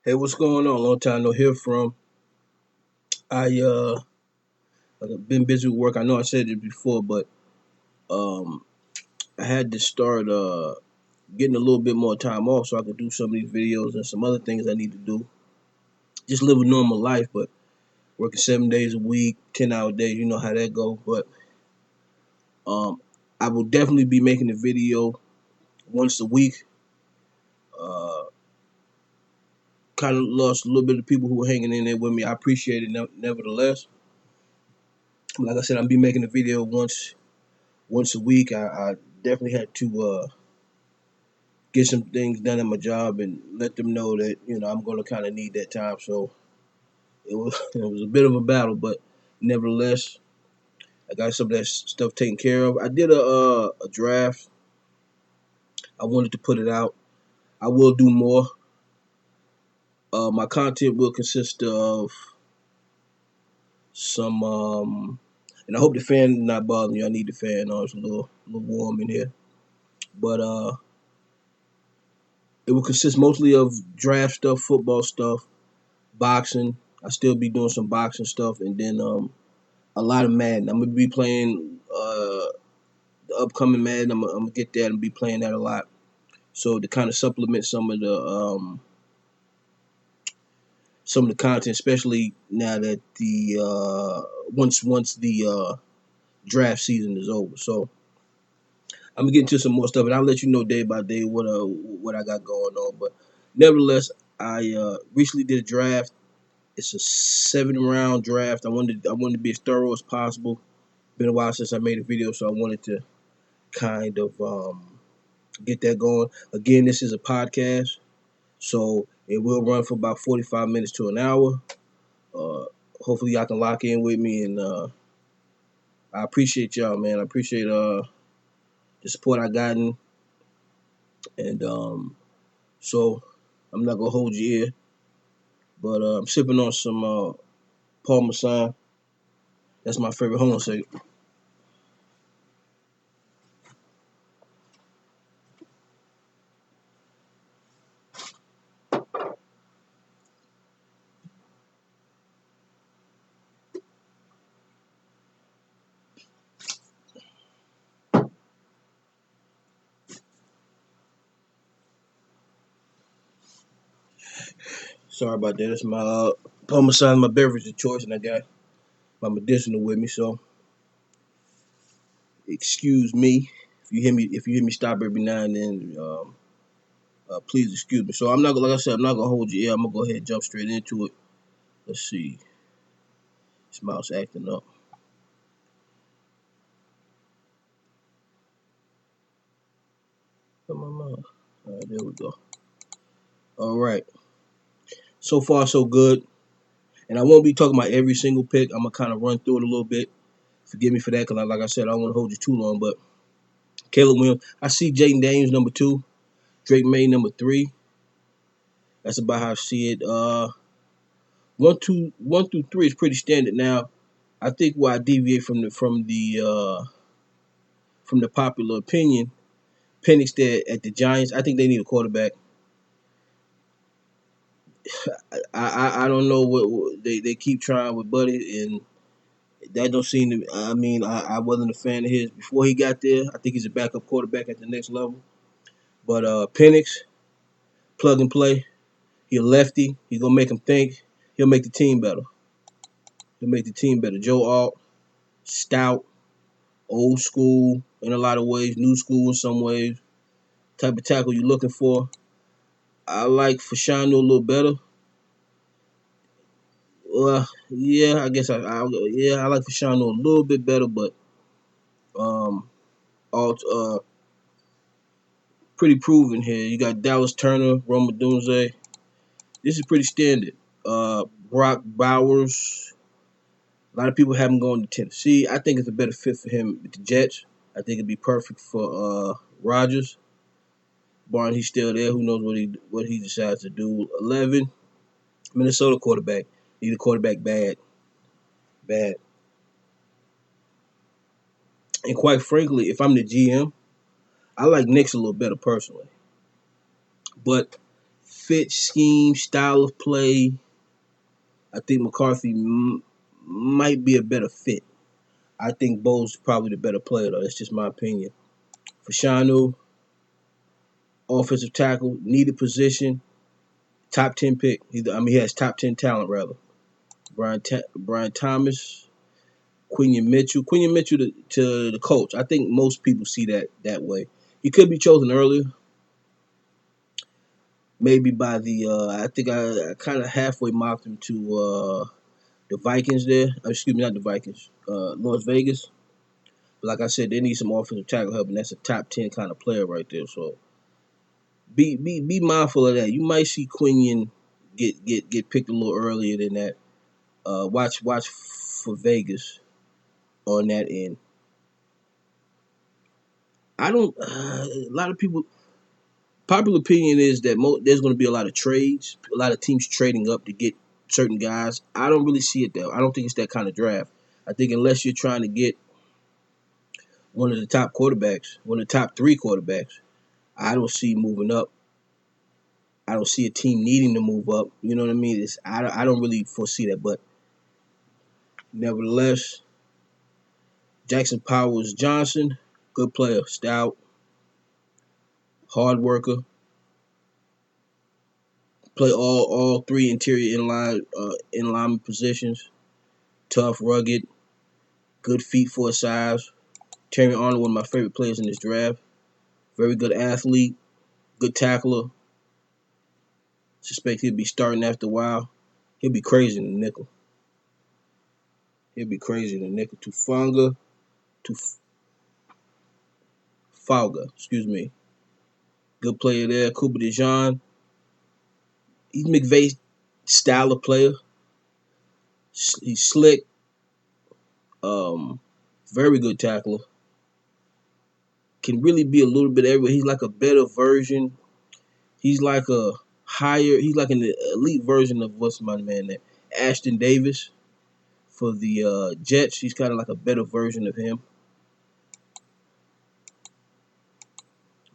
Hey, what's going on? Long time no hear from. I I've been busy with work. I know I said it before, but um I had to start getting a little bit more time off so I could do some of these videos and some other things I need to do. Just live a normal life, but working 7 days a week, 10-hour days, you know how that go. But um I will definitely be making a video once a week. Uh Kind of lost a little bit of people who were hanging in there with me. I appreciate it nevertheless. Like I said, I'll be making a video once a week. I definitely had to get some things done at my job and let them know that I'm going to kind of need that time. So it was a bit of a battle, but nevertheless, I got some of that stuff taken care of. I did a draft. I wanted to put it out. I will do more. My content will consist of some and I hope the fan not bothering you. I need the fan on. It's a little warm in here, but it will consist mostly of draft stuff, football stuff, boxing. I still be doing some boxing stuff, and then a lot of Madden. I'm gonna be playing the upcoming Madden. I'm gonna get that and be playing that a lot. So to kind of supplement some of the content, especially now that the once the draft season is over. So I'm gonna get into some more stuff, and I'll let you know day by day what I got going on. But nevertheless, I recently did a draft. It's a 7 round draft. I wanted to be as thorough as possible. Been a while since I made a video, so I wanted to kind of get that going. Again, this is a podcast, so it will run for about 45 minutes to an hour. Uh, Hopefully, y'all can lock in with me, and I appreciate y'all, man. I appreciate the support I gotten, and so I'm not gonna hold you here, but I'm sipping on some Paul Masson. That's my favorite. Hold on a second. Sorry about that. That's my Paul Masson, my beverage of choice, and I got my medicinal with me, so excuse me if you hear me stop every now and then. Please excuse me. So I'm not gonna, like I said, I'm not gonna hold you. Yeah, I'm gonna go ahead and jump straight into it. Let's see. This mouse acting up. Come on, mouse. All right, there we go. All right. So far, so good. And I won't be talking about every single pick. I'm gonna kind of run through it a little bit. Forgive me for that, because like I said, I don't want to hold you too long. But Caleb Williams, I see Jaden Daniels number 2, Drake May number 3. That's about how I see it. 1 through 3 is pretty standard. Now, I think why I deviate from the popular opinion, Penix there at the Giants. I think they need a quarterback. I don't know what they keep trying with Buddy, and that don't seem to. I mean, I wasn't a fan of his before he got there. I think he's a backup quarterback at the next level. But Penix, plug and play. He a lefty. He's gonna make him think. He'll make the team better. He'll make the team better. Joe Alt, stout, old school in a lot of ways, new school in some ways. Type of tackle you're looking for. I like Fashanu a little better. Yeah, I guess I like Fashanu a little bit better, but um, all pretty proven here. You got Dallas Turner, Roma Dunze. This is pretty standard. Brock Bowers. A lot of people have him going to Tennessee. I think it's a better fit for him with the Jets. I think it'd be perfect for Rodgers. Barn, he's still there. Who knows what he decides to do? 11, Minnesota quarterback. Need a quarterback bad, bad. And quite frankly, if I'm the GM, I like Knicks a little better personally. But Fit, scheme, style of play, I think McCarthy might be a better fit. I think Bo's probably the better player, though. That's just my opinion. Fashanu, offensive tackle, needed position, top 10 pick. He has top 10 talent, rather. Brian Thomas, Quinion Mitchell. Quinion Mitchell to the coach. I think most people see that way. He could be chosen earlier, maybe by the. I think I kind of halfway mocked him to the Vikings there. Excuse me, not the Vikings. Las Vegas. But like I said, they need some offensive tackle help, and that's a top 10 kind of player right there. So be mindful of that. You might see Quinion get picked a little earlier than that. Watch for Vegas on that end. I don't. A lot of people. Popular opinion is that there's going to be a lot of trades, a lot of teams trading up to get certain guys. I don't really see it though. I don't think it's that kind of draft. I think unless you're trying to get one of the top quarterbacks, one of the top three quarterbacks, I don't see moving up. I don't see a team needing to move up. You know what I mean? I don't really foresee that. But nevertheless, Jackson Powers Johnson, good player, stout, hard worker, play all three interior inline positions, tough, rugged, good feet for a size. Terry Arnold, one of my favorite players in this draft. Very good athlete, good tackler. Suspect he'll be starting after a while. He'll be crazy in the nickel. He'll be crazy in the nickel. Tufauga, excuse me. Good player there. Cooper DeJean. He's McVay's style of player. He's slick. Um, very good tackler. Can really be a little bit everywhere. He's like a better version. He's like a higher. He's like an elite version of what's my man there, Ashton Davis for the Jets. He's kind of like a better version of him.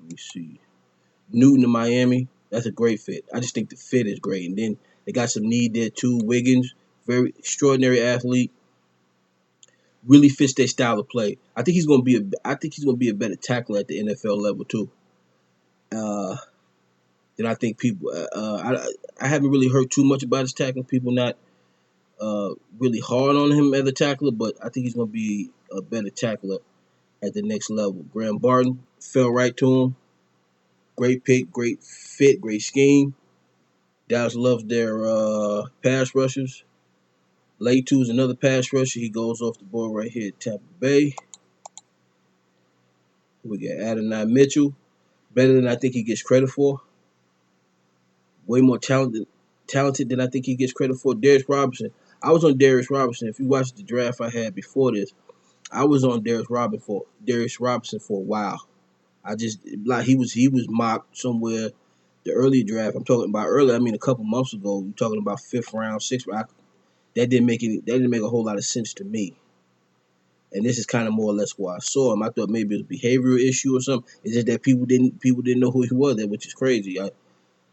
Let me see. Newton to Miami. That's a great fit. I just think the fit is great. And then they got some need there too. Wiggins, very extraordinary athlete. Really fits their style of play. I think he's gonna be a better tackler at the NFL level too. Uh, than I think people. I haven't really heard too much about his tackling. People not really hard on him as a tackler, but I think he's gonna be a better tackler at the next level. Graham Barton fell right to him. Great pick, great fit, great scheme. Dallas loves their pass rushers. Latu is another pass rusher. He goes off the board right here at Tampa Bay. We got Adonai Mitchell. Better than I think he gets credit for. Way more talented than I think he gets credit for. Darius Robinson. I was on Darius Robinson. If you watched the draft I had before this, I was on Darius Robinson for a while. I just like he was mocked somewhere the early draft. I'm talking about early. I mean a couple months ago. You're talking about fifth round, sixth round. That didn't make a whole lot of sense to me. And this is kind of more or less why I saw him. I thought maybe it was a behavioral issue or something. It's just that people didn't know who he was, which is crazy.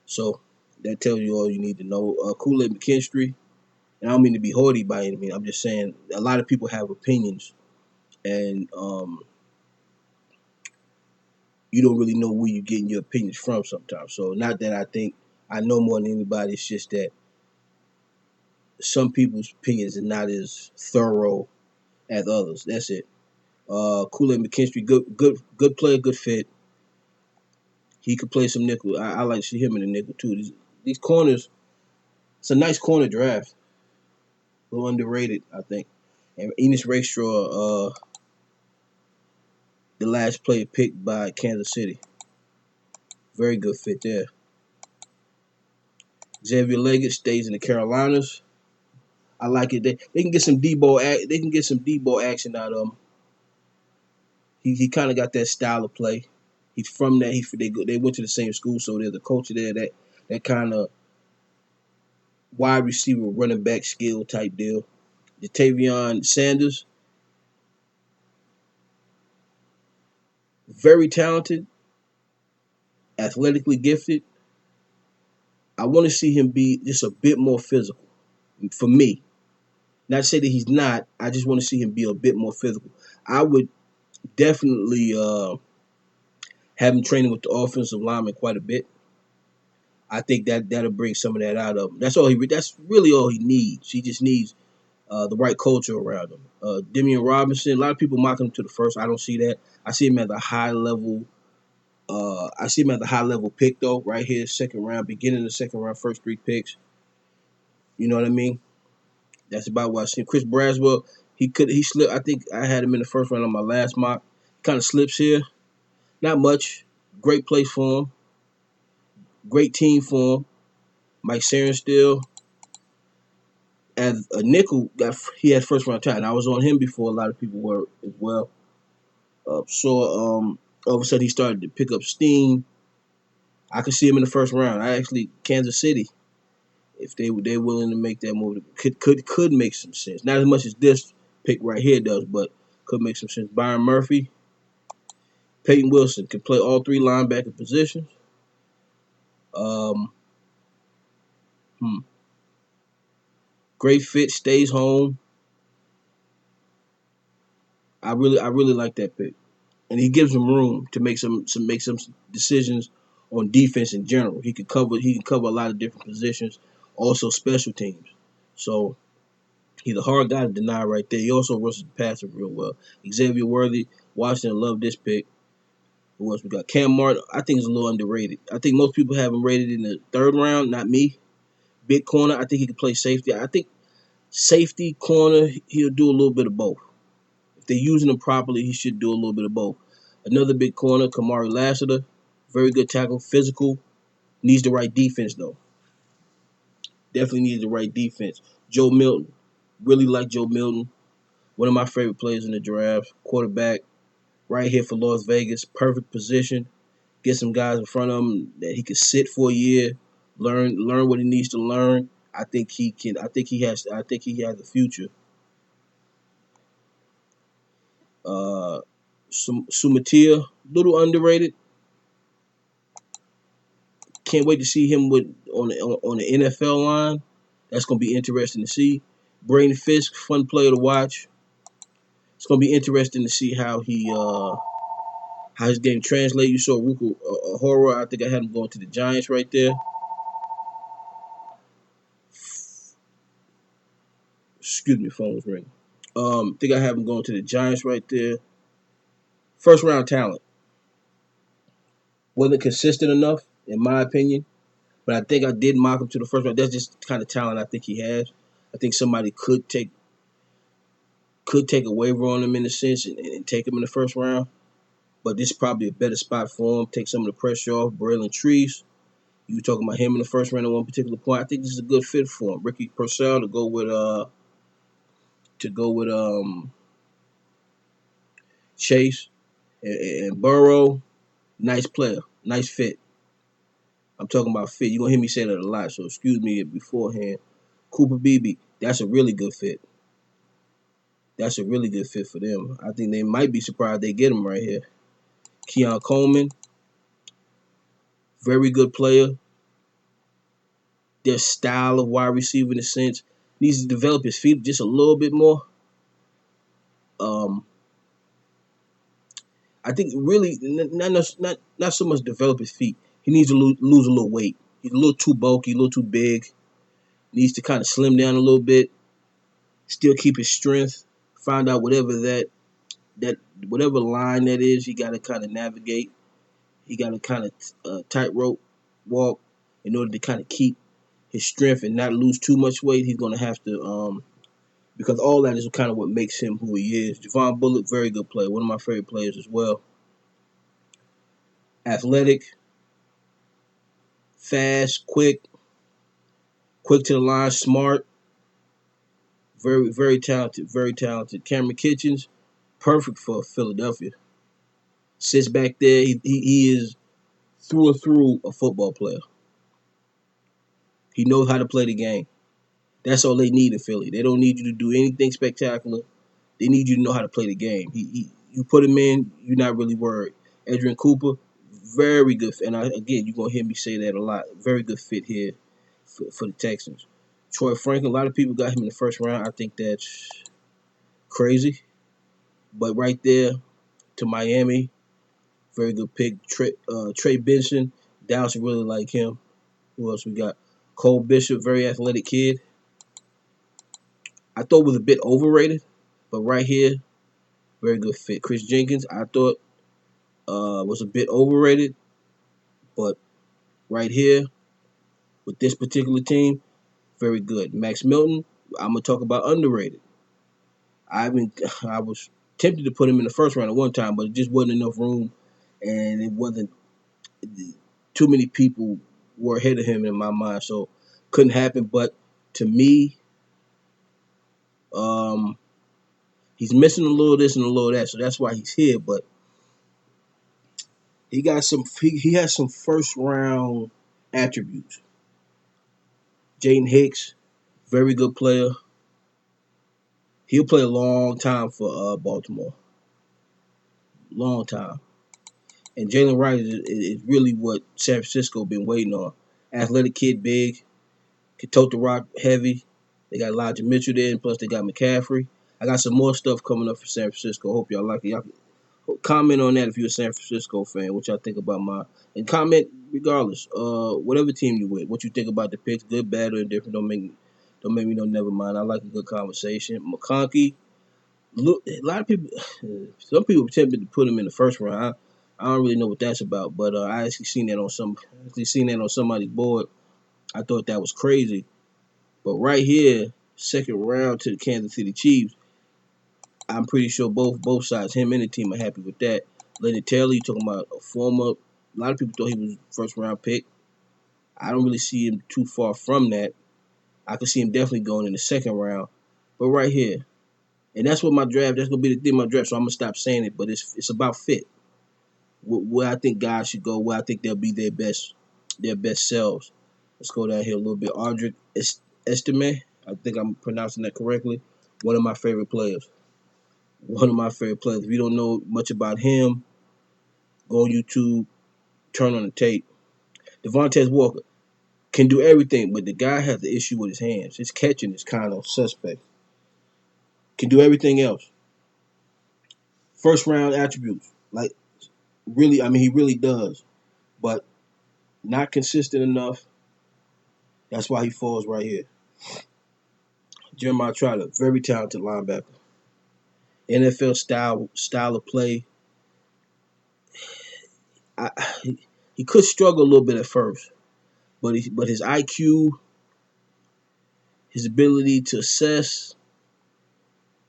So that tells you all you need to know. Kool-Aid McKinstry, and I don't mean to be haughty by any means. I'm just saying a lot of people have opinions, and you don't really know where you're getting your opinions from sometimes. So not that I think I know more than anybody. It's just that some people's opinions are not as thorough as others. That's it. Kool-Aid McKinstry, good player, good fit. He could play some nickel. I like to see him in the nickel too. These corners, it's a nice corner draft. A little underrated, I think. And Enos Rakestraw, the last player picked by Kansas City. Very good fit there. Xavier Leggett stays in the Carolinas. I like it. They can get some Debo action out of him. He kind of got that style of play. He's from that. They went to the same school, so there's a culture there that kind of wide receiver, running back skill type deal. Jatavion Sanders, very talented, athletically gifted, I want to see him be just a bit more physical for me. Not to say that he's not. I just want to see him be a bit more physical. I would definitely have him training with the offensive lineman quite a bit. I think that'll bring some of that out of him. That's really all he needs. He just needs the right culture around him. Demian Robinson. A lot of people mock him to the first. I don't see that. I see him at the high level. I see him at the high level pick though, right here, second round, beginning of the second round, first three picks. You know what I mean? That's about what I see. Chris Braswell, he slipped. I think I had him in the first round on my last mock. Kind of slips here. Not much. Great place for him. Great team for him. Mike Sarenstill as a nickel, he had first round talent. I was on him before a lot of people were as well. All of a sudden he started to pick up steam. I could see him in the first round. Kansas City, if they're willing to make that move, could make some sense. Not as much as this pick right here does, but could make some sense. Byron Murphy, Peyton Wilson can play all three linebacker positions. Um, hmm. Great fit, stays home. I really like that pick, and he gives him room to make some decisions on defense in general. He can cover a lot of different positions, also special teams. So he's a hard guy to deny right there. He also rushes the passer real well. Xavier Worthy, Washington loved this pick. Who else we got? Cam Martin, I think is a little underrated. I think most people have him rated in the third round, not me. Big corner, I think he can play safety. I think safety, corner, he'll do a little bit of both. If they're using him properly, he should do a little bit of both. Another big corner, Kamari Lassiter, very good tackle, physical, needs the right defense though. Definitely needs the right defense. Joe Milton, really like Joe Milton. One of my favorite players in the draft. Quarterback, right here for Las Vegas, perfect position. Get some guys in front of him that he could sit for a year, learn what he needs to learn. I think he can. I think he has a future. Uh, Sumatia, little underrated. Can't wait to see him on the NFL line. That's gonna be interesting to see. Braden Fisk, fun player to watch. It's gonna be interesting to see how his game translates. You saw Ruka Horror. I think I had him going to the Giants right there. Excuse me, phone was ringing. I think I have him going to the Giants right there. First round talent. Wasn't consistent enough, in my opinion. But I think I did mock him to the first round. That's just the kind of talent I think he has. I think somebody could take a waiver on him in a sense and take him in the first round. But this is probably a better spot for him. Take some of the pressure off. Braylon Trees. You were talking about him in the first round at one particular point. I think this is a good fit for him. Ricky Purcell to go with Chase and Burrow. Nice player. Nice fit. I'm talking about fit. You're gonna hear me say that a lot, so excuse me beforehand. Cooper Beebe, that's a really good fit. That's a really good fit for them. I think they might be surprised they get him right here. Keon Coleman, very good player. Their style of wide receiver in a sense needs to develop his feet just a little bit more. Um, I think really not so much develop his feet. He needs to lose a little weight. He's a little too bulky, a little too big. Needs to kind of slim down a little bit. Still keep his strength. Find out that whatever line that is, he got to kind of navigate. He got to kind of tightrope walk in order to kind of keep his strength and not lose too much weight. He's going to have to because all that is kind of what makes him who he is. Javon Bullock, very good player, one of my favorite players as well. Athletic, fast, quick to the line, smart, very talented, very talented. Cameron Kitchens, perfect for Philadelphia. Sits back there. He is through and through a football player. He knows how to play the game. That's all they need in Philly. They don't need you to do anything spectacular. They need you to know how to play the game. You put him in, you're not really worried. Adrian Cooper, very good. And again, you're gonna hear me say that a lot. Very good fit here. for the Texans. Troy Franklin, a lot of people got him in the first round. I think that's crazy. But right there to Miami, very good pick. Trey Benson, Dallas really like him. Who else we got? Cole Bishop, very athletic kid. I thought was a bit overrated, but right here, very good fit. Chris Jenkins, I thought was a bit overrated, but right here with this particular team, very good. Max Milton, I'm gonna talk about underrated. I mean, I was tempted to put him in the first round at one time, but it just wasn't enough room, and it wasn't too many people were ahead of him in my mind, so couldn't happen. But to me, um, he's missing a little this and a little that, so that's why he's here. But he got some. He has some first round attributes. Jaden Hicks, very good player. He'll play a long time for Baltimore, long time. And Jalen Wright is really what San Francisco been waiting on. Athletic kid, big, can tote the rock heavy. They got Elijah Mitchell there, and plus they got McCaffrey. I got some more stuff coming up for San Francisco. Hope y'all like it. Y'all comment on that if you're a San Francisco fan. What y'all think about mine? And comment regardless. Whatever team you with, what you think about the picks, good, bad, or indifferent. Don't make me know. Never mind. I like a good conversation. McConkey. Look, a lot of people. Some people attempted to put him in the first round. I don't really know what that's about, but I actually seen that on somebody's board. I thought that was crazy. But right here, second round to the Kansas City Chiefs, I'm pretty sure both sides, him and the team, are happy with that. Leonard Taylor, you talking about a former. A lot of people thought he was first round pick. I don't really see him too far from that. I could see him definitely going in the second round. But right here, and that's what my draft. That's gonna be the thing of my draft. So I'm gonna stop saying it. But it's about fit. Where I think guys should go. Where I think they'll be their best selves. Let's go down here a little bit. Audric Estime. I think I'm pronouncing that correctly. One of my favorite players. One of my favorite players. If you don't know much about him, go on YouTube, turn on the tape. Devontae Walker can do everything, but the guy has the issue with his hands. His catching is kind of suspect. Can do everything else. First round attributes. Like, really, I mean, he really does. But not consistent enough. That's why he falls right here. Jeremiah Trotter, very talented linebacker. NFL style of play. I, he could struggle a little bit at first, but his IQ, his ability to assess,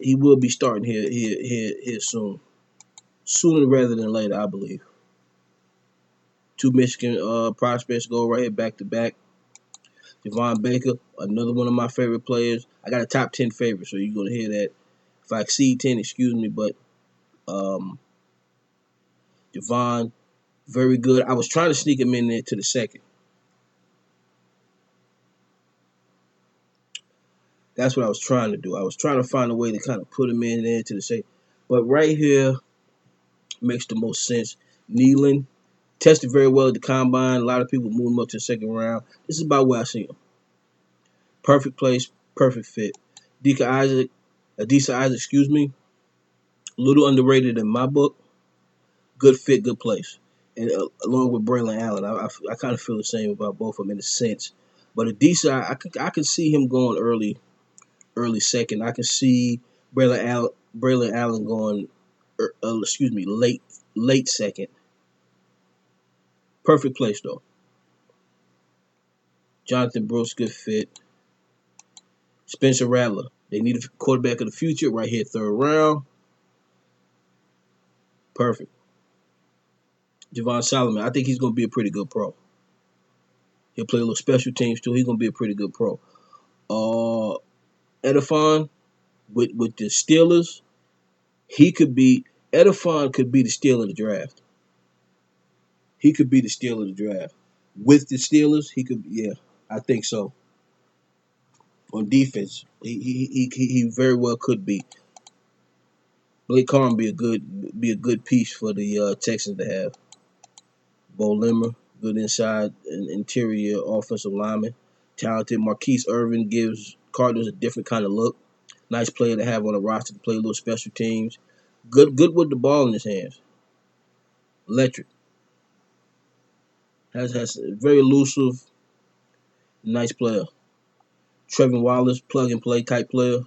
he will be starting here soon, sooner rather than later, I believe. Two Michigan prospects go right here back to back. Javon Baker, another one of my favorite players. I got a top 10 favorite, so you're gonna hear that. If I exceed 10, excuse me, but um, Javon, very good. I was trying to sneak him in there to the second. That's what I was trying to do. I was trying to find a way to kind of put him in there to the second. But right here makes the most sense. Nealon tested very well at the combine. A lot of people moved him up to the second round. This is about where I see him. Perfect place, perfect fit. Adisa Isaac, excuse me, a little underrated in my book. Good fit, good place. And along with Braylon Allen, I kind of feel the same about both of them in a sense. But Adisa, I could see him going early second. I can see Braylon Allen going, late second. Perfect place though. Jonathan Brooks, good fit. Spencer Rattler, they need a quarterback of the future right here, third round. Perfect. Javon Solomon, I think he's going to be a pretty good pro. He'll play a little special teams too. He's going to be a pretty good pro. Edifon with the Steelers, he could be Edifon could be the steal of the draft. He could be the steal of the draft. With the Steelers, he could, yeah, I think so. On defense, he very well could be. Blake Corum be a good piece for the Texans to have. Bo Limmer, good inside and interior offensive lineman. talented. Marquise Irvin gives Cardinals a different kind of look. Nice player to have on the roster to play a little special teams. Good with the ball in his hands. Electric. Has a very elusive, nice player. Trevin Wallace, plug and play type player.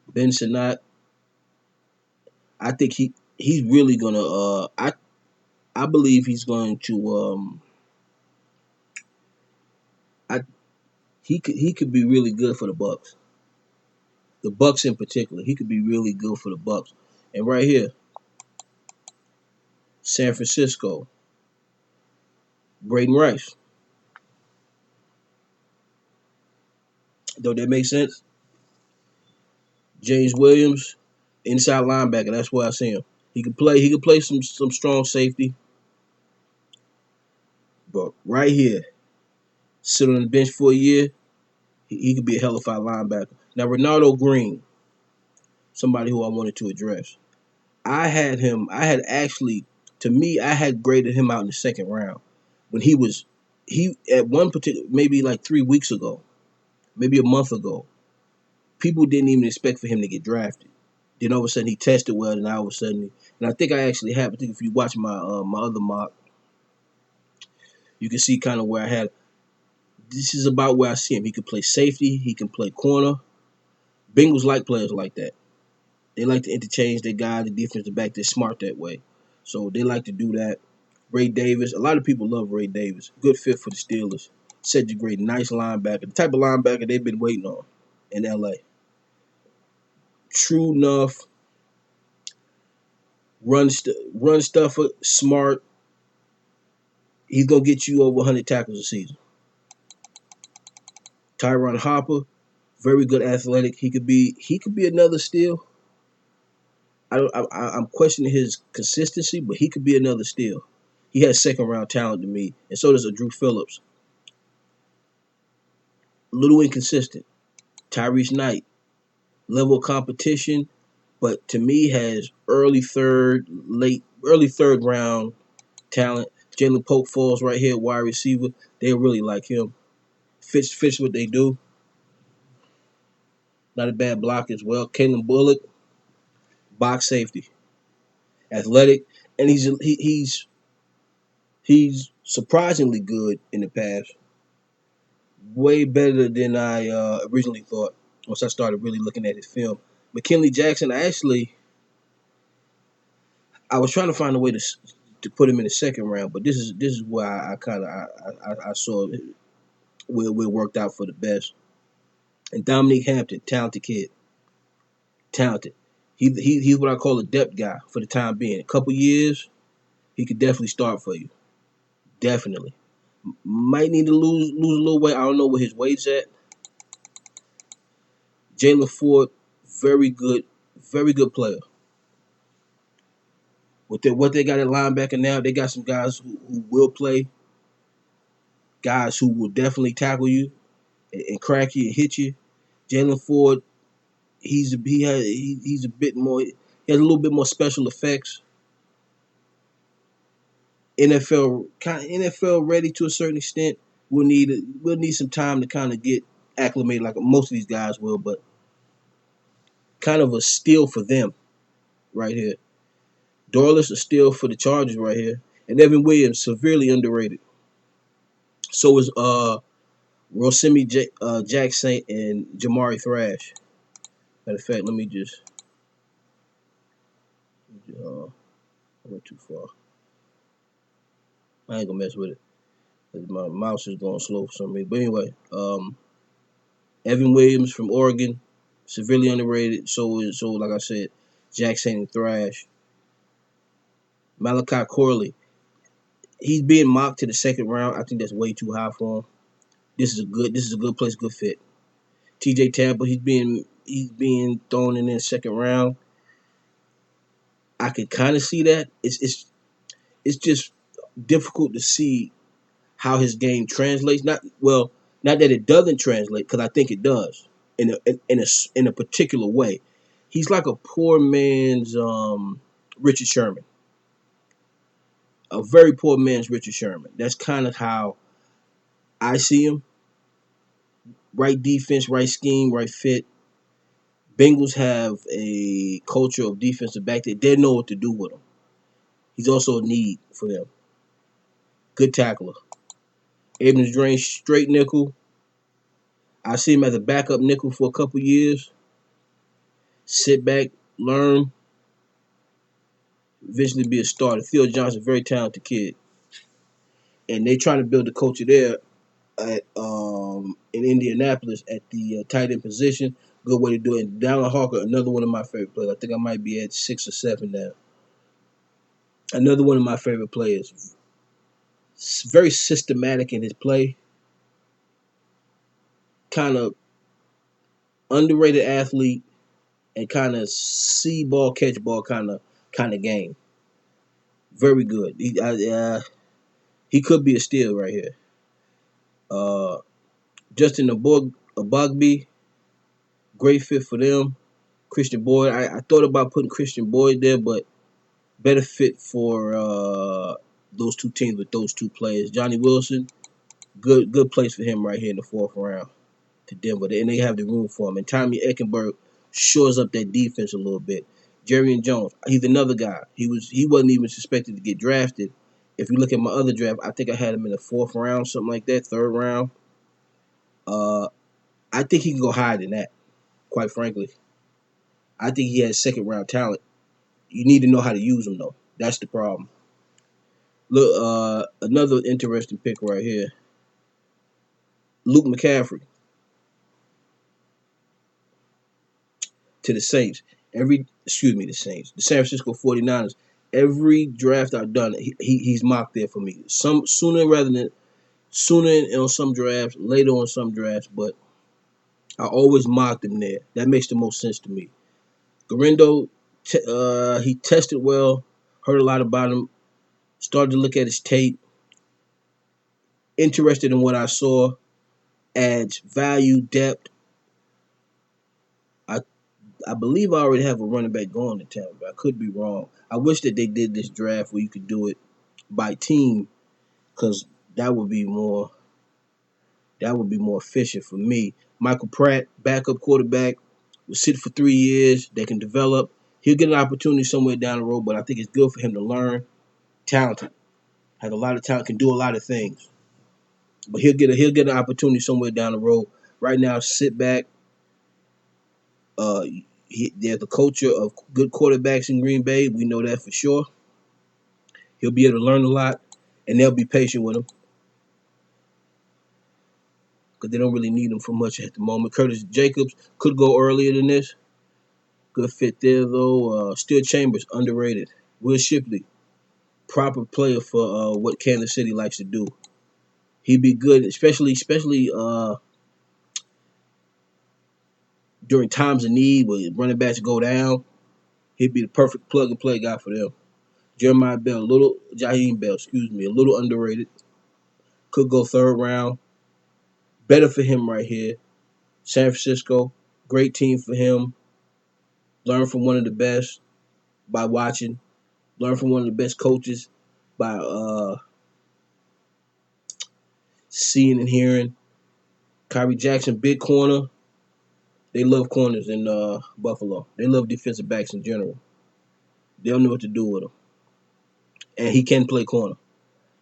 Ben Sinnott, I think he's really gonna I believe he's going to I he could be really good for the Bucks. The Bucks in particular, he could be really good for the Bucks. And right here, San Francisco, Braden Rice. Don't that make sense? James Williams, inside linebacker. That's where I see him. He could play. He could play some strong safety. But right here, sit on the bench for a year, he could be a hell of a linebacker. Now Ronaldo Green, somebody who I wanted to address. I had him. I had actually, to me, I had graded him out in the second round when he at one particular maybe like 3 weeks ago, maybe a month ago. People didn't even expect for him to get drafted. Then all of a sudden he tested well, and all of a sudden, and I think I actually have. I think if you watch my other mock, you can see kind of where I had. This is about where I see him. He can play safety. He can play corner. Bengals like players like that. They like to interchange their guy, the defensive back. They're smart that way, so they like to do that. Ray Davis. A lot of people love Ray Davis. Good fit for the Steelers. Cedric Gray, nice linebacker. The type of linebacker they've been waiting on in LA. True enough, run stuffer, smart. He's gonna get you over 100 tackles a season. Tyron Hopper, very good athletic. He could be another steal. I'm questioning his consistency, but he could be another steal. He has second round talent to me, and so does a Drew Phillips. Little inconsistent. Tyrese Knight, level of competition, but to me has early third round talent. Jalen Pope falls right here, wide receiver. They really like him. Fits what they do. Not a bad block as well. Kalen Bullock, box safety, athletic, and he's surprisingly good in the pass. Way better than I originally thought. Once I started really looking at his film, McKinley Jackson. I was trying to find a way to put him in the second round, but this is where I kind of I saw where it worked out for the best. And Dominique Hampton, talented kid, talented. He's what I call a depth guy for the time being. A couple years, he could definitely start for you. Definitely. Might need to lose a little weight. I don't know where his weight's at. Jalen Ford, very good player. With what they got at linebacker now, they got some guys who will play, guys who will definitely tackle you and crack you and hit you. Jalen Ford, he's a bit more. He has a little bit more special effects. NFL ready to a certain extent. We'll need some time to kind of get acclimated like most of these guys will, but kind of a steal for them right here. Dorless a steal for the Chargers right here, and Evan Williams severely underrated. So is Jackson and Jamari Thrash. Matter of fact, let me just I went too far. I ain't gonna mess with it. My mouse is going slow for some reason. But anyway, Evan Williams from Oregon, severely underrated. So like I said, Jackson and Thrash. Malachi Corley, he's being mocked to the second round. I think that's way too high for him. This is a good place, good fit. TJ Tampa, he's being thrown in the second round. I could kind of see that. It's just difficult to see how his game translates. Not that it doesn't translate, because I think it does in a particular way. He's like a poor man's Richard Sherman. a very poor man's Richard Sherman. That's kind of how I see him. Right defense, right scheme, right fit. Bengals have a culture of defensive back that they know what to do with him. He's also a need for them. Good tackler. Abrams Drain, straight nickel. I see him as a backup nickel for a couple years. Sit back, learn, eventually be a starter. Theo Johnson, very talented kid. And they trying to build a culture there at in Indianapolis at the tight end position. Good way to do it. And Dallin Hawker, another one of my favorite players. I think I might be at 6 or 7 now. Another one of my favorite players. Very systematic in his play. Kind of underrated athlete and kind of see ball, catch ball kind of game. Very good. He could be a steal right here. Uh, Justin Abogby, great fit for them. Christian Boyd, I thought about putting Christian Boyd there, but better fit for those two teams with those two players. Johnny Wilson, good place for him right here in the 4th round to Denver, and they have the room for him. And Tommy Eckenberg shores up that defense a little bit. Jerry and Jones, he's another guy. He wasn't even suspected to get drafted. If you look at my other draft, I think I had him in the 4th round, something like that, 3rd round. Uh, I think he can go higher than that. Quite frankly, I think he has 2nd round talent. You need to know how to use him though. That's the problem. Look, another interesting pick right here. Luke McCaffrey to the Saints. The Saints. The San Francisco 49ers. Every draft I've done, he's mocked there for me. Some sooner on some drafts, later on some drafts, but I always mocked him there. That makes the most sense to me. Garindo, he tested well. Heard a lot about him. Started to look at his tape. Interested in what I saw. Adds value, depth. I I believe I already have a running back going to town, but I could be wrong. I wish that they did this draft where you could do it by team, because that would be more efficient for me. Michael Pratt, backup quarterback, will sit for 3 years. They can develop. He'll get an opportunity somewhere down the road, but I think it's good for him to learn. Talented, has a lot of talent, can do a lot of things. But he'll get an opportunity somewhere down the road. Right now, sit back. Uh, there's a culture of good quarterbacks in Green Bay. We know that for sure. He'll be able to learn a lot, and they'll be patient with him because they don't really need him for much at the moment. Curtis Jacobs could go earlier than this. Good fit there, though. Still Chambers, underrated. Will Shipley, proper player for what Kansas City likes to do. He'd be good, especially during times of need when running backs go down. He'd be the perfect plug and play guy for them. Jeremiah Bell, Jaheim Bell, a little underrated. Could go 3rd round. Better for him right here. San Francisco, great team for him. Learn from one of the best by watching. Learn from one of the best coaches by seeing and hearing. Kyrie Jackson, big corner. They love corners in Buffalo. They love defensive backs in general. They don't know what to do with them. And he can play corner.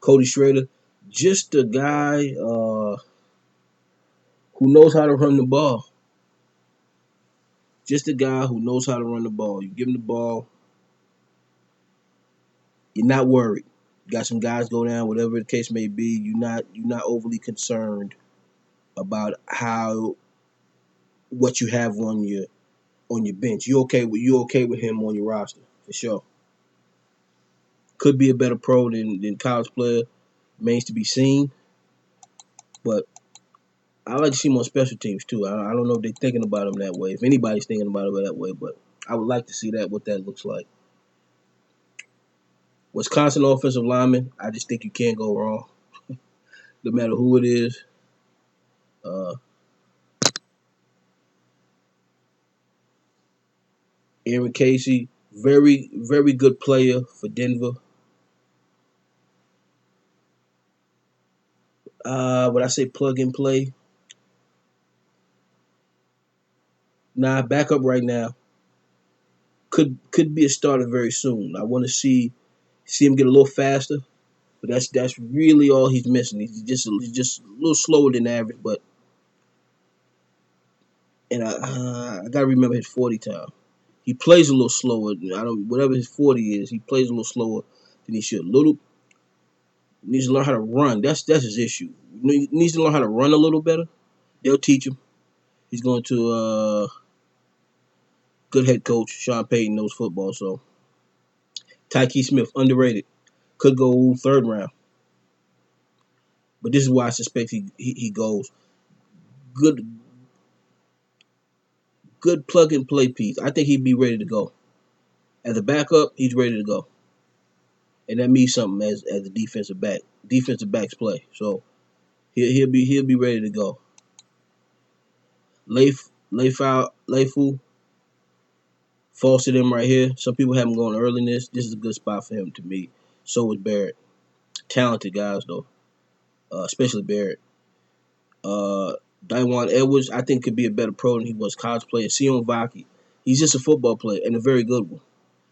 Cody Schrader, just a guy who knows how to run the ball. Just a guy who knows how to run the ball. You give him the ball, you're not worried. You got some guys go down, whatever the case may be. You're not overly concerned about how what you have on your bench. You okay with him on your roster for sure. Could be a better pro than college player. Remains to be seen. But I like to see him on special teams too. I don't know if they're thinking about him that way. If anybody's thinking about him that way, but I would like to see what that looks like. Wisconsin offensive lineman, I just think you can't go wrong, no matter who it is. Uh, Aaron Casey, very, very good player for Denver. When I say plug and play, nah, backup right now could be a starter very soon. I want to see him get a little faster, but that's really all he's missing. He's just a little slower than average, but and I gotta remember his 40 time. He plays a little slower. I don't whatever his 40 is. He plays a little slower than he should. Little needs to learn how to run. That's his issue. He needs to learn how to run a little better. They'll teach him. He's going to good head coach. Sean Payton knows football, so Tyke Smith underrated. Could go third round, but this is why I suspect he goes. Good good plug and play piece. I think he'd be ready to go. As a backup, he's ready to go, and that means something as a defensive back. Defensive backs play, so he'll be ready to go. Leifu falls to them right here. Some people have him going early in this. This is a good spot for him to me. So is Barrett. Talented guys though, especially Barrett. Uh, Daiwan Edwards, I think could be a better pro than he was college player. Sion Vaki, he's just a football player and a very good one.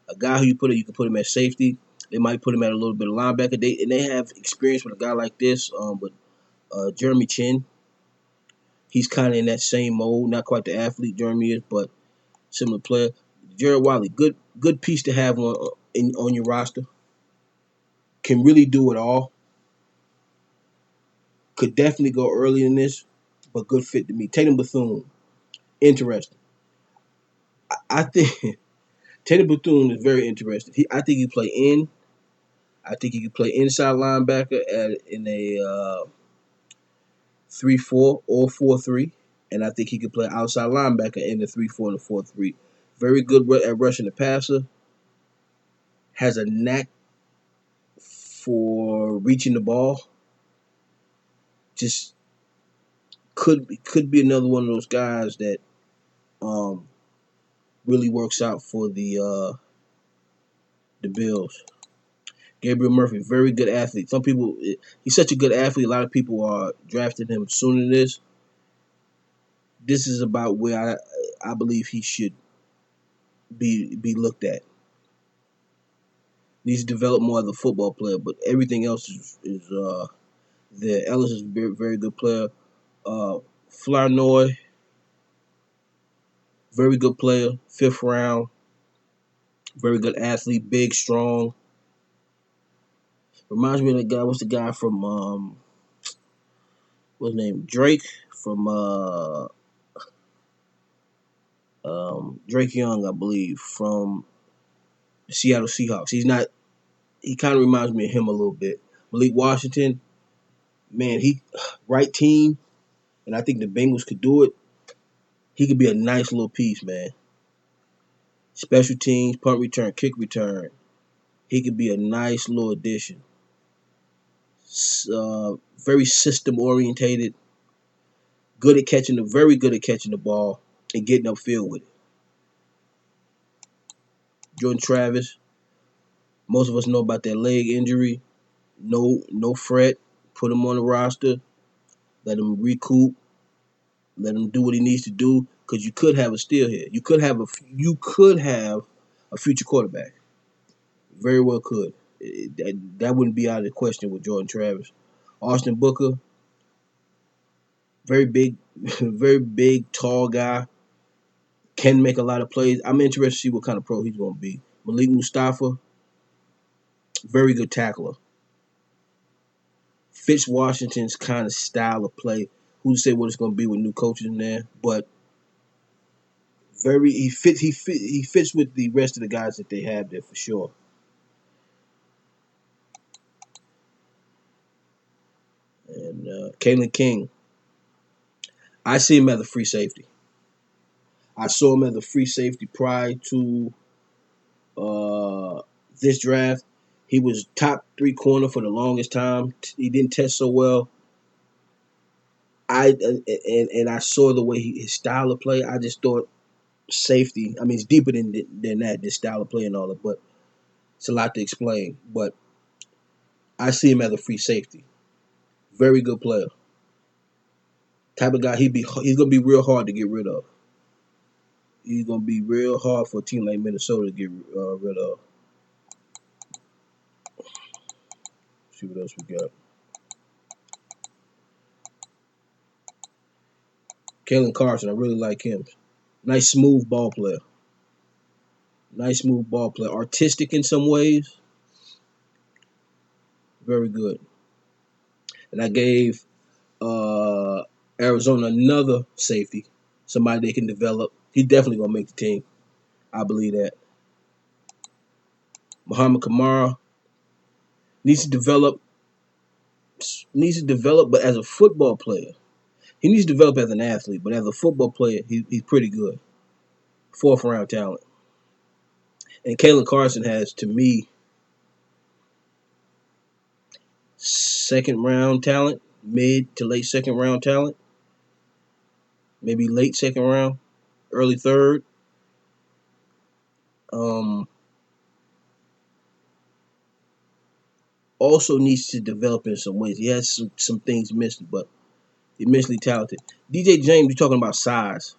A guy who you can put him at safety. They might put him at a little bit of linebacker. They have experience with a guy like this. But Jeremy Chin, he's kind of in that same mold. Not quite the athlete Jeremy is, but similar player. Jared Wiley, good piece to have on your roster. Can really do it all. Could definitely go early in this, but good fit to me. Tatum Bethune, interesting. I think Tatum Bethune is very interesting. I think he play in. I think he can play inside linebacker in a 3-4 or 4-3, and I think he can play outside linebacker in the 3-4 and the 4-3. Very good at rushing the passer. Has a knack for reaching the ball. Just could be another one of those guys that um, really works out for the Bills. Gabriel Murphy, very good athlete. Some people, he's such a good athlete. A lot of people are drafting him sooner than this. This is about where I believe he should be looked at. Needs to develop more as a football player, but everything else is there. Ellis is a very, very good player. Flournoy, very good player. 5th round, very good athlete, big, strong. Reminds me of the guy. What's the guy from what's his name? Drake from Drake Young, I believe, from the Seattle Seahawks. He's not. He kind of reminds me of him a little bit. Malik Washington, man, he right team, and I think the Bengals could do it. He could be a nice little piece, man. Special teams, punt return, kick return. He could be a nice little addition. Very system orientated, very good at catching the ball and getting upfield with it. Jordan Travis, most of us know about that leg injury. No fret. Put him on the roster. Let him recoup. Let him do what he needs to do. Because you could have a steal here. You could have a future quarterback. Very well could. That wouldn't be out of the question with Jordan Travis. Austin Booker, very big, very big, tall guy. Can make a lot of plays. I'm interested to see what kind of pro he's going to be. Malik Mustafa, very good tackler. Fitz Washington's kind of style of play. Who's to say what it's going to be with new coaches in there? But he fits with the rest of the guys that they have there for sure. And Kalen King, I see him as a free safety. I saw him as a free safety prior to uh, this draft. He was top 3 corner for the longest time. He didn't test so well. I saw the way his style of play. I just thought safety. I mean, it's deeper than that. This style of play and all that, but it's a lot to explain. But I see him as a free safety. Very good player. Type of guy he's gonna be real hard to get rid of. He's gonna be real hard for a team like Minnesota to get rid of. See what else we got. Kalen Carson, I really like him. Nice smooth ball player. Nice smooth ball player. Artistic in some ways. Very good. And I gave Arizona another safety. Somebody they can develop. He's definitely gonna make the team. I believe that. Muhammad Kamara needs to develop. But as a football player, he needs to develop as an athlete. But as a football player, he's pretty good. Fourth round talent. And Kalen Carson has, to me, second round talent, mid to late second round talent, maybe late second round, early third. Um, Also needs to develop in some ways. He has some things missing, but immensely talented. DJ James, you're talking about size.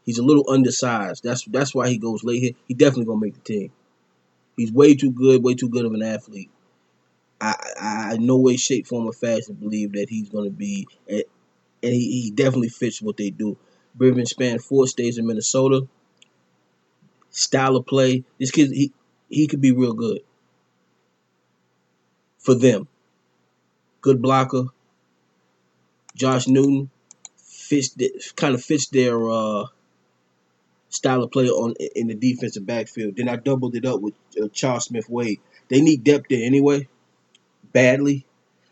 He's a little undersized. That's why he goes late here. He definitely gonna make the team. He's way too good of an athlete. I no way, shape, form, or fashion believe that he's gonna be, and he definitely fits what they do. Brisbane spanned 4 states in Minnesota. Style of play, this kid he could be real good for them. Good blocker. Josh Newton kind of fits their style of play on in the defensive backfield. Then I doubled it up with Charles Smith Wade. They need depth there anyway, badly.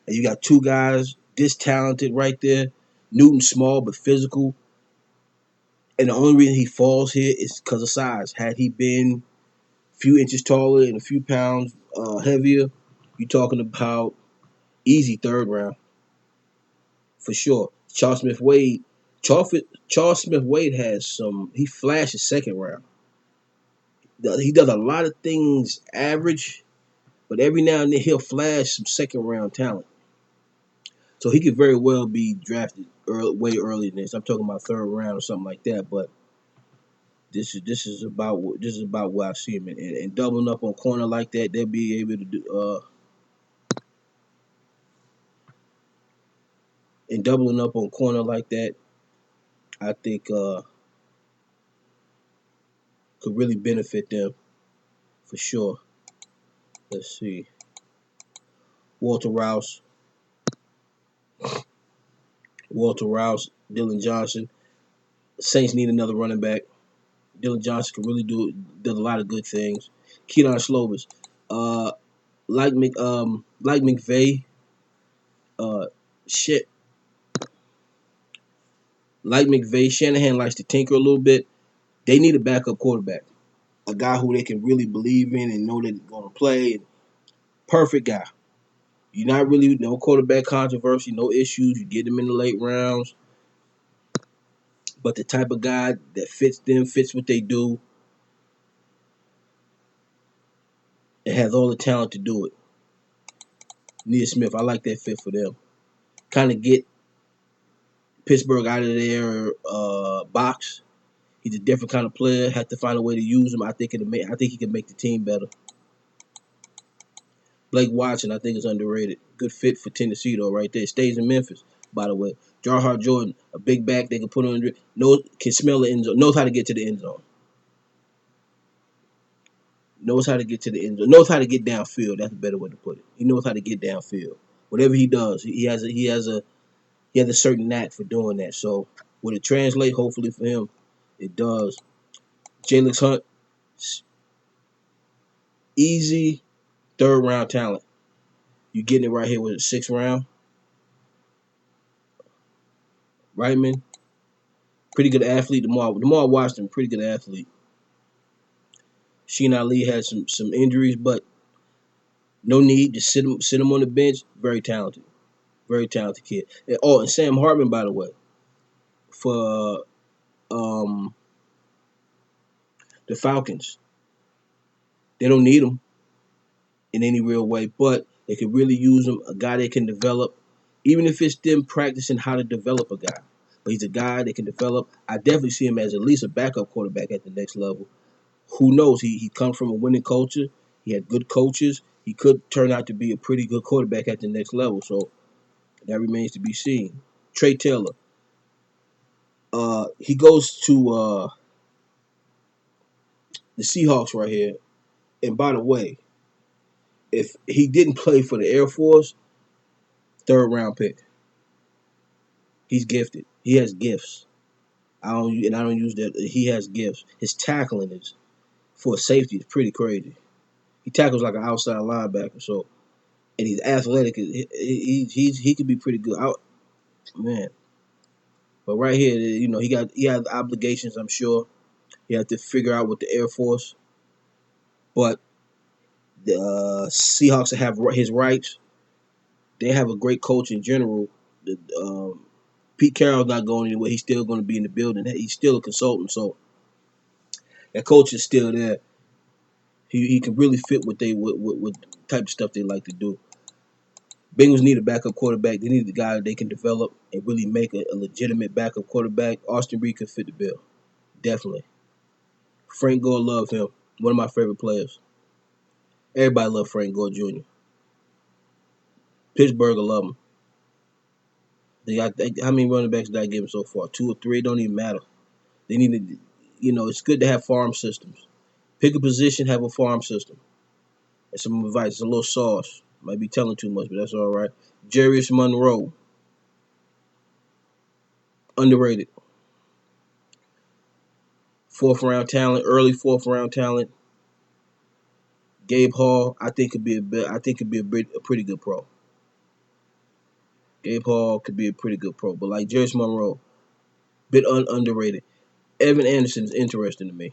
And you got two guys this talented right there. Newton small but physical. And the only reason he falls here is because of size. Had he been a few inches taller and a few pounds heavier, you're talking about easy third round for sure. Charles Smith Wade. Charles Smith Wade has some. He flashes second round. He does a lot of things average, but every now and then he'll flash some second round talent. So he could very well be drafted way earlier than this. I'm talking about third round or something like that. But this is about where I see him, and doubling up on corner like that, they'll be able to do. And doubling up on corner like that, I think could really benefit them for sure. Let's see, Walter Rouse, Dylan Johnson. Saints need another running back. Dylan Johnson can really does a lot of good things. Keelan Slovis, uh, like McVay, uh, shit, like McVay, Shanahan likes to tinker a little bit. They need a backup quarterback, a guy who they can really believe in and know that he's going to play. Perfect guy. You're not really no quarterback controversy, no issues. You get him in the late rounds, but the type of guy that fits them, fits what they do, and has all the talent to do it. Nia Smith, I like that fit for them. Kind of get Pittsburgh out of their box. He's a different kind of player. Have to find a way to use him. I think he can make the team better. Blake Watson, I think, is underrated. Good fit for Tennessee though, right there. Stays in Memphis, by the way. Jarhard Jordan, a big back they can put on. Can smell the end zone. Knows how to get to the end zone. Knows how to get to the end zone. Knows how to get downfield. That's a better way to put it. He knows how to get downfield. Whatever he does, he has a certain knack for doing that. So would it translate? Hopefully for him, it does. Jalen Hunt, easy third round talent. You getting it right here with a sixth round. Reitman, pretty good athlete. The more I watched him, pretty good athlete. Sheen Ali had some injuries, but no need. Just sit him on the bench. Very talented kid. And Sam Hartman, by the way, for the Falcons. They don't need him in any real way, but they could really use him. A guy they can develop. even if it's them practicing how to develop a guy. But he's a guy that can develop. I definitely see him as at least a backup quarterback at the next level. Who knows? He comes from a winning culture. He had good coaches. He could turn out to be a pretty good quarterback at the next level. So that remains to be seen. Trey Taylor. He goes to the Seahawks right here. And by the way, if he didn't play for the Air Force, third round pick. He's gifted. He has gifts. I don't use that. He has gifts. His tackling is for a safety is pretty crazy. He tackles like an outside linebacker. So and he's athletic. He could be pretty good. Man, but right here, he has obligations. I'm sure he had to figure out with the Air Force, but the Seahawks have his rights. They have a great coach in general. Pete Carroll's not going anywhere. He's still going to be in the building. He's still a consultant, so that coach is still there. He can really fit what type of stuff they like to do. Bengals need a backup quarterback. They need a guy that they can develop and really make a legitimate backup quarterback. Austin Reed could fit the bill. Definitely. Frank Gore, love him. One of my favorite players. Everybody love Frank Gore Jr. Pittsburgh will love him. How many running backs did I give him so far? 2 or 3? It don't even matter. They need to, it's good to have farm systems. Pick a position, have a farm system. That's some advice. It's a little sauce. Might be telling too much, but that's all right. Jarius Monroe, underrated. Fourth round talent, early fourth round talent. Gabe Hall, I think could be a pretty good pro. Gabe Hall could be a pretty good pro, but like Jarius Monroe, bit underrated. Evan Anderson is interesting to me.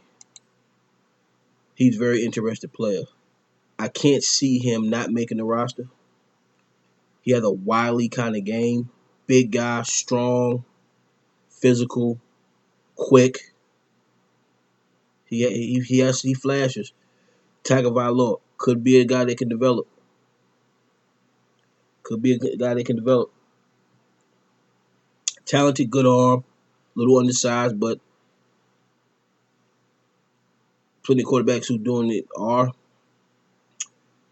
He's a very interesting player. I can't see him not making the roster. He has a wily kind of game. Big guy, strong, physical, quick. He flashes. Tagovailoa could be a guy that can develop. Could be a guy that can develop. Talented, good arm, little undersized, but plenty of quarterbacks who doing it are.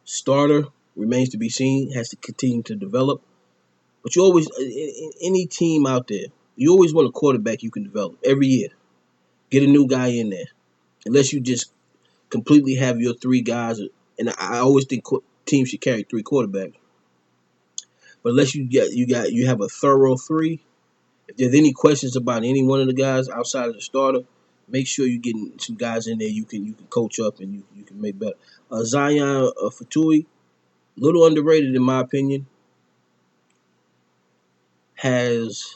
Starter remains to be seen. Has to continue to develop. But you always, in any team out there, you always want a quarterback you can develop every year. Get a new guy in there, unless you just completely have your 3 guys. And I always think teams should carry 3 quarterbacks. But unless you have a thorough 3, if there's any questions about any one of the guys outside of the starter, make sure you're getting some guys in there you can coach up and you can make better. Zion Fatui, little underrated in my opinion, has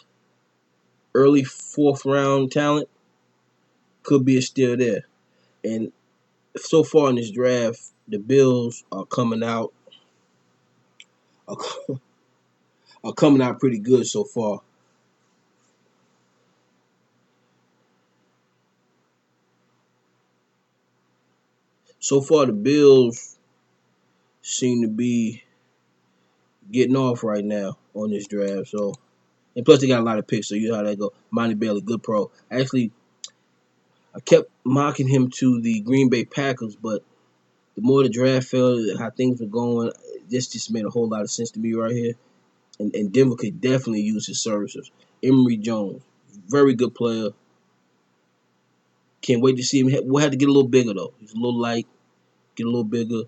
early fourth round talent, could be a steal there. And so far in this draft, the Bills are coming out are, are coming out pretty good so far. So far, the Bills seem to be getting off right now on this draft. So, and plus they got a lot of picks, so you know how that go. Monty Bailey, good pro. Actually, I kept mocking him to the Green Bay Packers, but the more the draft fell, how things were going, this just made a whole lot of sense to me right here. And Denver could definitely use his services. Emory Jones, very good player. Can't wait to see him. We'll have to get a little bigger though. He's a little light. Get a little bigger.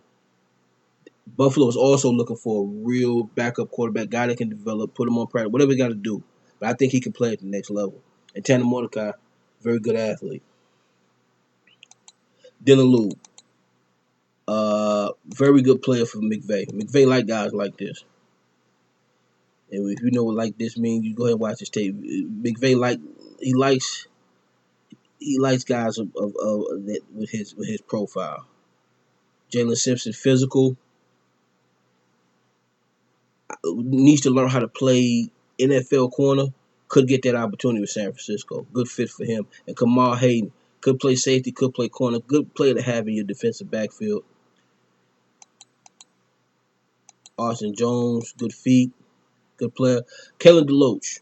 Buffalo is also looking for a real backup quarterback, guy that can develop, put him on practice, whatever he got to do. But I think he can play at the next level. And Tanner Mordecai, very good athlete. Dylan Lue, very good player for McVay. McVay like guys like this. And if you know what like this means, you go ahead and watch this tape. McVay he likes guys that with his profile. Jalen Simpson, physical, needs to learn how to play NFL corner. Could get that opportunity with San Francisco. Good fit for him. And Kamal Hayden could play safety, could play corner. Good player to have in your defensive backfield. Austin Jones, good feet. Good player. Kalen DeLoach.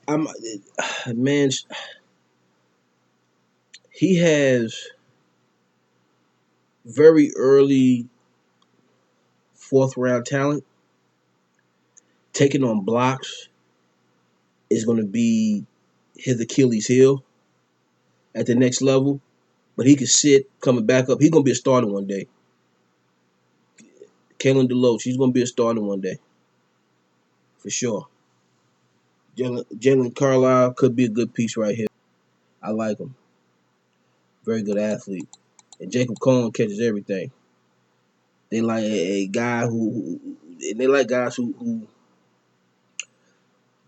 I'm man. He has very early fourth round talent. Taking on blocks is going to be his Achilles heel at the next level. But he could sit coming back up. He's going to be a starter one day. Kalen DeLoach, he's going to be a starter one day for sure. Jalen Carlisle could be a good piece right here. I like him. Very good athlete. And Jacob Cohen catches everything. They like a guy and they like guys who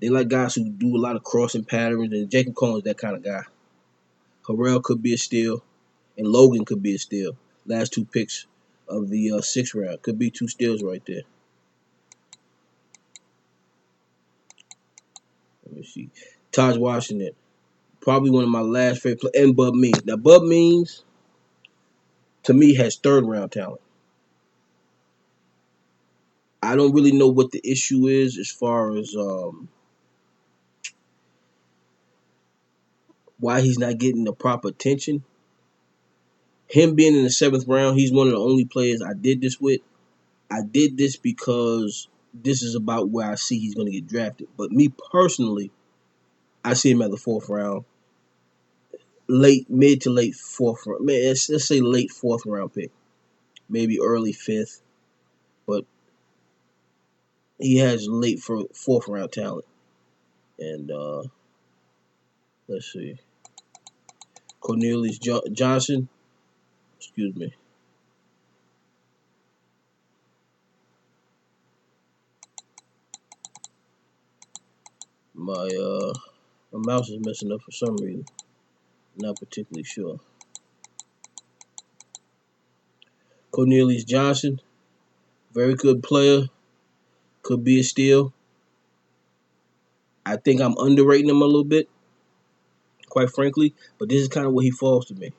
they like guys who do a lot of crossing patterns, and Jacob Cohen is that kind of guy. Harrell could be a steal, and Logan could be a steal. Last two picks of the sixth round could be two steals right there. Let me see. Taj Washington, probably one of my last favorite players, and Bub Means. Now Bub Means, to me, has third round talent. I don't really know what the issue is as far as why he's not getting the proper attention. Him being in the seventh round, he's one of the only players I did this with. I did this because this is about where I see he's going to get drafted. But me personally, I see him at the fourth round, mid to late fourth round. Let's say late fourth round pick, maybe early fifth. But he has late fourth round talent. And let's see, Cornelius Johnson. Excuse me. My my mouse is messing up for some reason. Not particularly sure. Cornelius Johnson, very good player. Could be a steal. I think I'm underrating him a little bit, quite frankly. But this is kind of where he falls to me.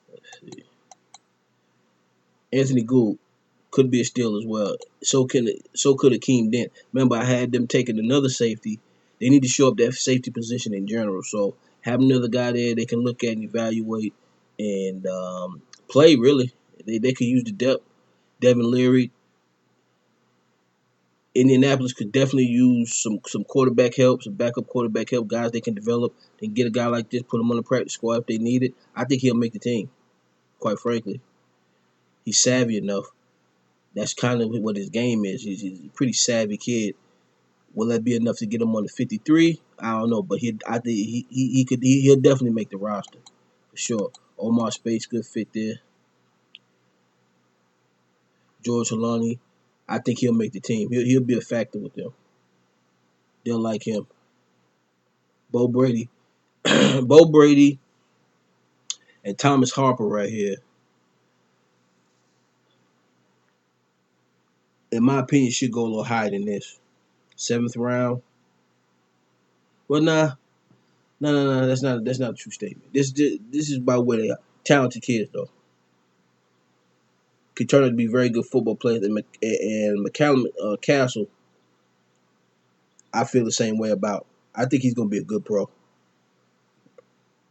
Let's see. Anthony Gould could be a steal as well. So could Akeem Dent. Remember, I had them taking another safety. They need to show up that safety position in general. So have another guy there they can look at and evaluate and play. Really, they could use the depth. Devin Leary, Indianapolis could definitely use some quarterback help, some backup quarterback help, guys they can develop. They can get a guy like this, put him on the practice squad if they need it. I think he'll make the team, quite frankly. He's savvy enough. That's kind of what his game is. He's a pretty savvy kid. Will that be enough to get him on the 53? I don't know, but I think he'll definitely make the roster for sure. Omar Speights, good fit there. George Holani, I think he'll make the team. He'll be a factor with them. They'll like him. Bo Brady, Bo Brady, and Thomas Harper right here. In my opinion, should go a little higher than this. Seventh round. Well, no. That's not a true statement. This is about where they are. Talented kids though. Could turn out to be very good football players. And McCallum Castle, I feel the same way about. I think he's gonna be a good pro.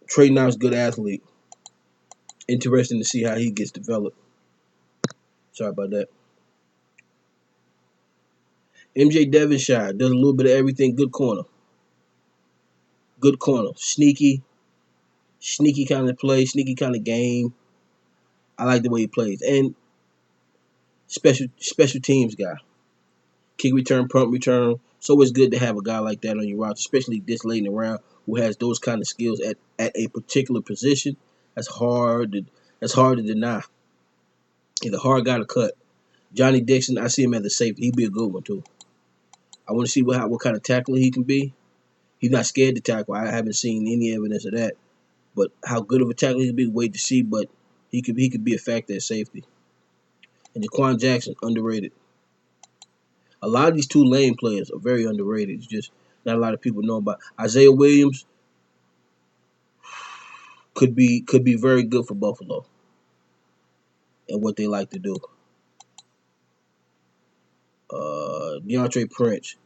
Trey Nance, good athlete. Interesting to see how he gets developed. Sorry about that. MJ Devonshire does a little bit of everything. Good corner. Good corner. Sneaky kind of play, sneaky kind of game. I like the way he plays. And special teams guy. Kick return, punt return. It's always good to have a guy like that on your roster, especially this late in the round, who has those kind of skills at a particular position. That's hard to deny. He's a hard guy to cut. Johnny Dixon, I see him as a safety. He'd be a good one too. I want to see what kind of tackler he can be. He's not scared to tackle. I haven't seen any evidence of that. But how good of a tackler he can be, wait to see. But he could be a factor at safety. And Jaquan Jackson, underrated. A lot of these Tulane players are very underrated. It's just not a lot of people know about. Isaiah Williams could be very good for Buffalo and what they like to do. DeAndre Prince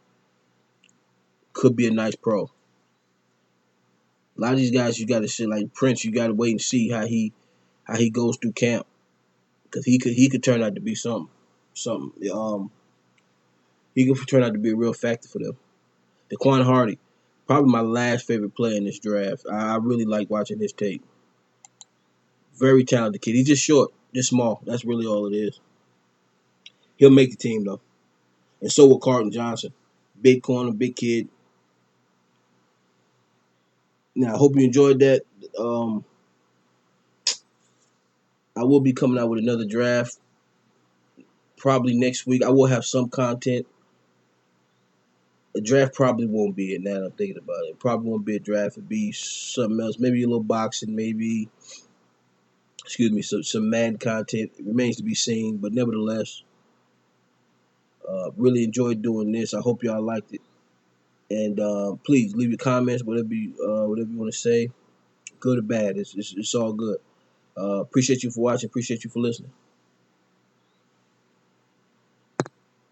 could be a nice pro. A lot of these guys, you got to see like Prince. You got to wait and see how he goes through camp because he could turn out to be something. He could turn out to be a real factor for them. Daquan Hardy, probably my last favorite player in this draft. I really like watching his tape. Very talented kid. He's just short, just small. That's really all it is. He'll make the team though, and so will Carlton Johnson. Big corner, big kid. Now I hope you enjoyed that. Um, I will be coming out with another draft probably next week. I will have some content. A draft probably won't be it now that I'm thinking about it. Probably won't be a draft. It'd be something else. Maybe a little boxing, maybe excuse me, some Madden content. It remains to be seen, but nevertheless, really enjoyed doing this. I hope y'all liked it. And please leave your comments, whatever you want to say, good or bad. It's all good. Appreciate you for watching. Appreciate you for listening.